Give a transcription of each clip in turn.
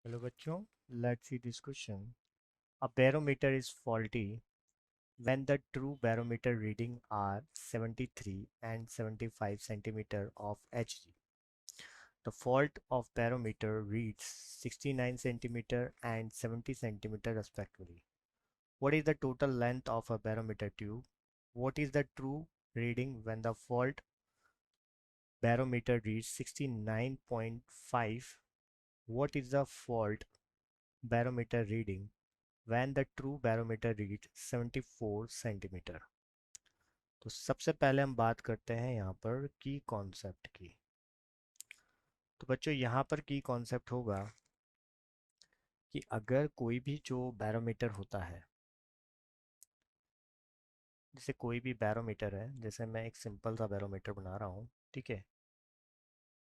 Hello बच्चों, let's see this question. A barometer is faulty when the true barometer reading are 73 and 75 centimeter of Hg. The fault of barometer reads 69 centimeter and 70 centimeter respectively. What is the total length of a barometer tube? What is the true reading when the fault barometer reads 69.5? What is the fault barometer reading when the true barometer reads 74 centimetre? तो सबसे पहले हम बात करते हैं यहाँ पर की कॉन्सेप्ट की। तो बच्चों यहाँ पर की कॉन्सेप्ट होगा कि अगर कोई भी जो बैरोमीटर होता है, जैसे कोई भी बैरोमीटर है, जैसे मैं एक सिंपल सा बैरोमीटर बना रहा हूँ, ठीक है।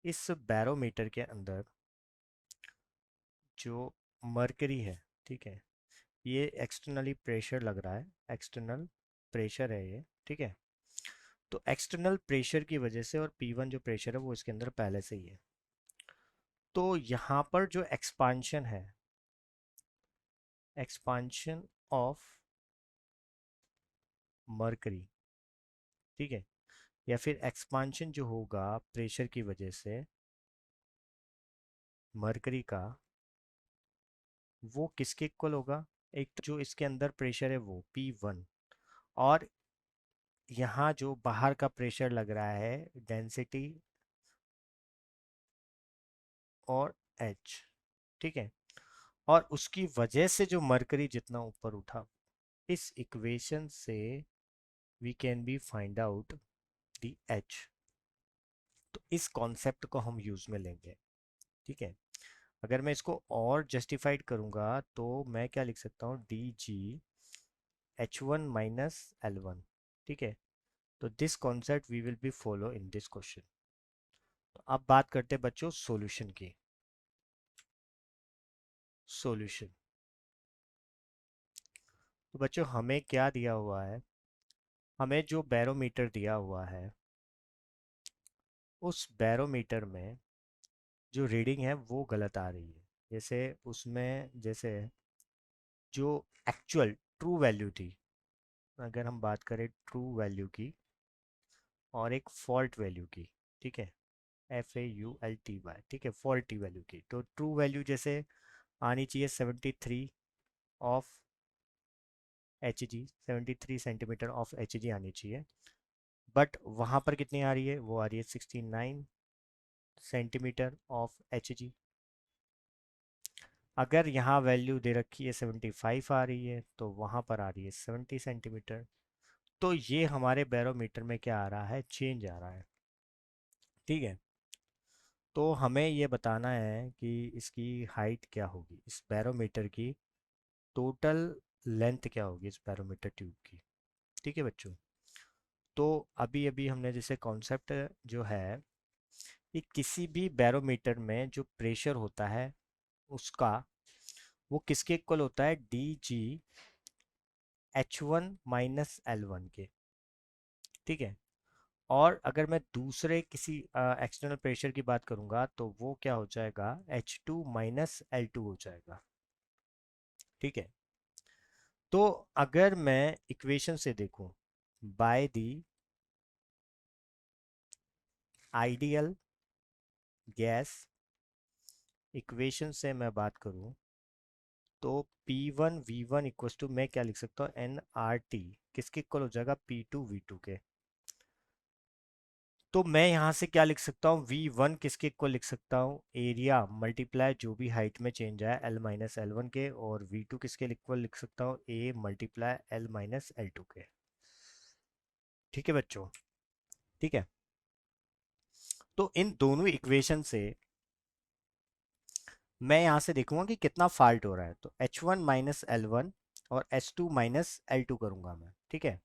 इस बैरोमीटर के अंदर जो मरकरी है, ठीक है, ये एक्सटर्नली प्रेशर लग रहा है, एक्सटर्नल प्रेशर है ये, ठीक है। तो एक्सटर्नल प्रेशर की वजह से, और P1 जो प्रेशर है वो इसके अंदर पहले से ही है, तो यहाँ पर जो एक्सपांशन है, एक्सपांशन ऑफ मरकरी, ठीक है, या फिर एक्सपांशन जो होगा प्रेशर की वजह से मरकरी का, वो किसके इक्वल होगा? एक तो जो इसके अंदर प्रेशर है वो P1, और यहाँ जो बाहर का प्रेशर लग रहा है डेंसिटी और H, ठीक है, और उसकी वजह से जो मरकरी जितना ऊपर उठा, इस इक्वेशन से we can be find out the H। तो इस कॉन्सेप्ट को हम यूज में लेंगे, ठीक है। अगर मैं इसको और जस्टिफाइड करूंगा तो मैं क्या लिख सकता हूँ, डी जी H1 - L1, ठीक है। तो this concept we will be follow in this question. तो अब बात करते हैं बच्चों सॉल्यूशन की। सॉल्यूशन, तो बच्चों हमें क्या दिया हुआ है? हमें जो बैरोमीटर दिया हुआ है, उस बैरोमीटर में जो रीडिंग है वो गलत आ रही है। जैसे उसमें, जैसे जो एक्चुअल ट्रू वैल्यू थी, अगर हम बात करें ट्रू वैल्यू की और एक फॉल्ट वैल्यू की, ठीक है, FAULTY, ठीक है, फॉल्टी वैल्यू की, तो ट्रू वैल्यू जैसे आनी चाहिए 73 of Hg, 73 centimetre of Hg आनी चाहिए, बट वहाँ पर कितनी आ रही है? वो आ रही है 69 सेंटीमीटर ऑफ Hg। अगर यहाँ वैल्यू दे रखी है 75 आ रही है, तो वहाँ पर आ रही है 70 सेंटीमीटर। तो ये हमारे बैरोमीटर में क्या आ रहा है? चेंज आ रहा है, ठीक है। तो हमें ये बताना है कि इसकी हाइट क्या होगी, इस बैरोमीटर की टोटल लेंथ क्या होगी इस बैरोमीटर ट्यूब की, ठीक है बच्चों। तो अभी अभी हमने जैसे कॉन्सेप्ट जो है कि किसी भी बैरोमीटर में जो प्रेशर होता है उसका, वो किसके इक्वल होता है? डी जी H1 - L1 के, ठीक है। और अगर मैं दूसरे किसी एक्सटर्नल प्रेशर की बात करूंगा तो वो क्या हो जाएगा? H2 - L2 हो जाएगा, ठीक है। तो अगर मैं इक्वेशन से देखूं, by the ideal gas equation से मैं बात करूं, तो P1 V1 इक्वल टू, मैं क्या लिख सकता हूँ, NRT किसके इक्वल हो जाएगा? P2 V2 के। तो मैं यहाँ से क्या लिख सकता हूँ? V1 किसके इक्वल लिख सकता हूँ? एरिया मल्टीप्लाई जो भी हाइट में चेंज आया L - L1 के, और V2 किसके इक्वल लिख सकता हूँ? A मल्टीप्लाई L - L2 के, ठीक है बच्चों, ठीक है। तो इन दोनों इक्वेशन से मैं यहाँ से देखूंगा कि कितना फाल्ट हो रहा है, तो H1 - L1 और H2 - L2 करूंगा मैं, ठीक है।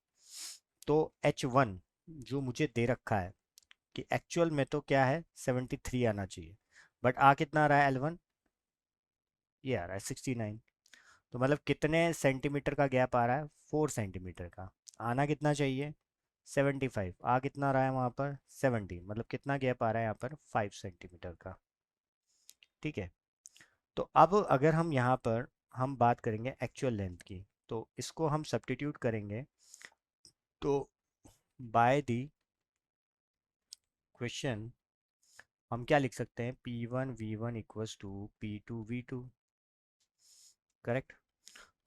तो H1 जो मुझे दे रखा है कि एक्चुअल में तो क्या है, 73 आना चाहिए, बट आ कितना आ रहा है L1? ये आ रहा है 69। तो मतलब कितने सेंटीमीटर का गैप आ रहा है? 4 सेंटीमीटर का। आना कितना चाहिए? 75। आ कितना रहा है वहाँ पर? 70। मतलब कितना गैप आ रहा है यहाँ पर? 5 सेंटीमीटर का, ठीक है। तो अब अगर हम यहाँ पर हम बात करेंगे एक्चुअल लेंथ की, तो इसको हम सब्स्टिट्यूट करेंगे। तो बाय द क्वेश्चन हम क्या लिख सकते हैं, P1 V1 equals to P2 V2। Correct.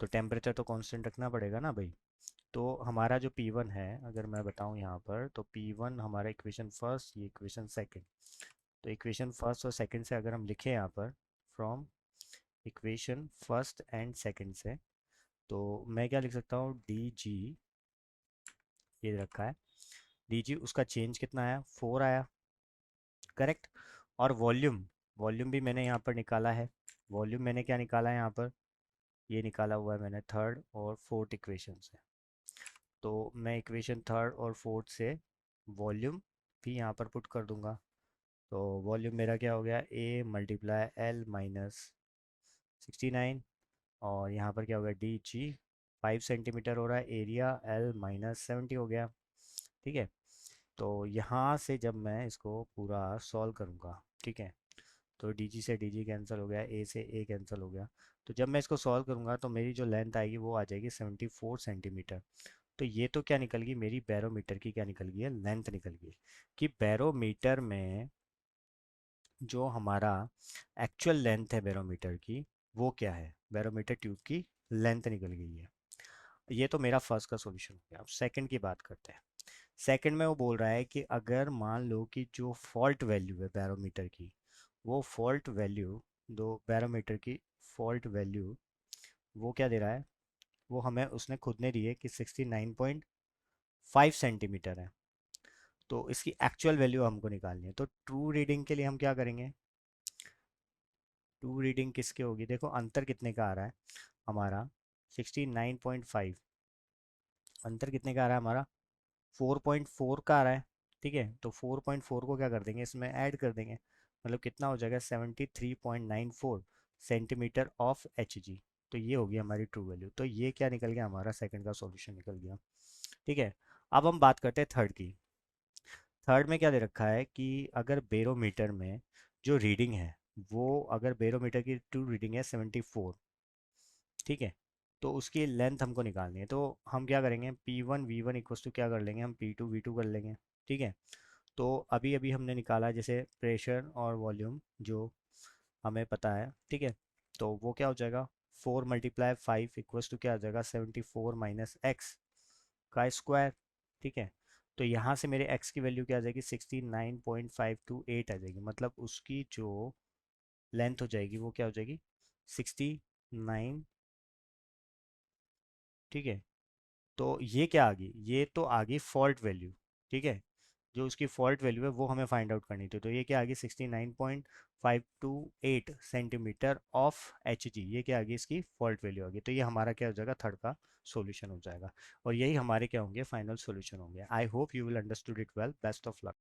तो टेम्परेचर तो कांस्टेंट रखना पड़ेगा ना भाई। तो हमारा जो P1 है, अगर मैं बताऊं यहाँ पर, तो P1 हमारा इक्वेशन फर्स्ट, ये इक्वेशन सेकंड। तो इक्वेशन फर्स्ट और सेकंड से अगर हम लिखें यहाँ पर, from equation first and second से, तो मैं क्या लिख सकता हूँ, डी जी, ये रखा है डी जी, उसका चेंज कितना आया, 4 आया। करेक्ट। और वॉल्यूम, वॉल्यूम भी मैंने यहाँ पर निकाला है। वॉल्यूम मैंने क्या निकाला है यहाँ पर, ये निकाला हुआ है मैंने थर्ड और फोर्थ इक्वेशन से। तो मैं इक्वेशन थर्ड और फोर्थ से वॉल्यूम भी यहाँ पर पुट कर दूंगा। तो वॉल्यूम मेरा क्या हो गया, ए मल्टीप्लाई एल माइनस 69, और यहाँ पर क्या हो गया, डी जी 5 सेंटीमीटर हो रहा है, एरिया एल माइनस 70 हो गया। ठीक है। तो यहाँ से जब मैं इसको पूरा सॉल्व करूँगा, ठीक है, तो डी जी से डी जी कैंसिल हो गया, ए से ए कैंसिल हो गया। तो जब मैं इसको सॉल्व करूँगा तो मेरी जो लेंथ आएगी वो आ जाएगी 74 सेंटीमीटर। तो ये तो क्या निकल गई, मेरी बैरोमीटर की क्या निकल गई है, लेंथ निकल गई। कि बैरोमीटर में जो हमारा एक्चुअल लेंथ है बैरोमीटर की, वो क्या है, बैरोमीटर ट्यूब की लेंथ निकल गई है। ये तो मेरा फर्स्ट का सॉल्यूशन हो गया। अब सेकंड की बात करते हैं। सेकंड में वो बोल रहा है कि अगर मान लो कि जो फॉल्ट वैल्यू है बैरोमीटर की, वो फॉल्ट वैल्यू, दो बैरोमीटर की फॉल्ट वैल्यू, वो क्या दे रहा है, वो हमें उसने खुद ने दी है कि 69.5 सेंटीमीटर है। तो इसकी एक्चुअल वैल्यू हमको निकालनी है। तो ट्रू रीडिंग के लिए हम क्या करेंगे, ट्रू रीडिंग किसके होगी, देखो अंतर कितने का आ रहा है हमारा, 69.5, अंतर कितने का आ रहा है हमारा, 4.4 का आ रहा है। ठीक है, तो 4.4 को क्या कर देंगे, इसमें ऐड कर देंगे, मतलब कितना हो जाएगा, 73.94 सेंटीमीटर ऑफ एच जी। तो ये होगी हमारी ट्रू वैल्यू। तो ये क्या निकल गया, हमारा सेकंड का सॉल्यूशन निकल गया। ठीक है। अब हम बात करते हैं थर्ड की। थर्ड में क्या दे रखा है कि अगर बेरोमीटर में जो रीडिंग है, वो अगर बेरोमीटर की ट्रू रीडिंग है 74, ठीक है, तो उसकी लेंथ हमको निकालनी है। तो हम क्या करेंगे, P1 V1 इक्वल्स टू क्या कर लेंगे, हम P2 V2 कर लेंगे। ठीक है। तो अभी अभी हमने निकाला जैसे प्रेशर और वॉल्यूम जो हमें पता है, ठीक है, तो वो क्या हो जाएगा, 4 × 5 इक्वल्स टू क्या हो जाएगा, 74 माइनस एक्स का स्क्वायर। ठीक है। तो यहाँ से मेरे x की वैल्यू क्या आ जाएगी, 69.528 आ जाएगी, मतलब उसकी जो लेंथ हो जाएगी वो क्या हो जाएगी, 69। ठीक है। तो ये क्या आ गई, ये तो आ गई फॉल्ट वैल्यू। ठीक है। जो उसकी फॉल्ट वैल्यू है वो हमें फाइंड आउट करनी थी। तो ये क्या आ गई, 69.528 सेंटीमीटर ऑफ एच जी, ये क्या आ गई, इसकी फॉल्ट वैल्यू आ गई। तो ये हमारा क्या हो जाएगा, थर्ड का सॉल्यूशन हो जाएगा। और यही हमारे क्या होंगे, फाइनल सॉल्यूशन होंगे। I hope you will understood it well. Best of luck.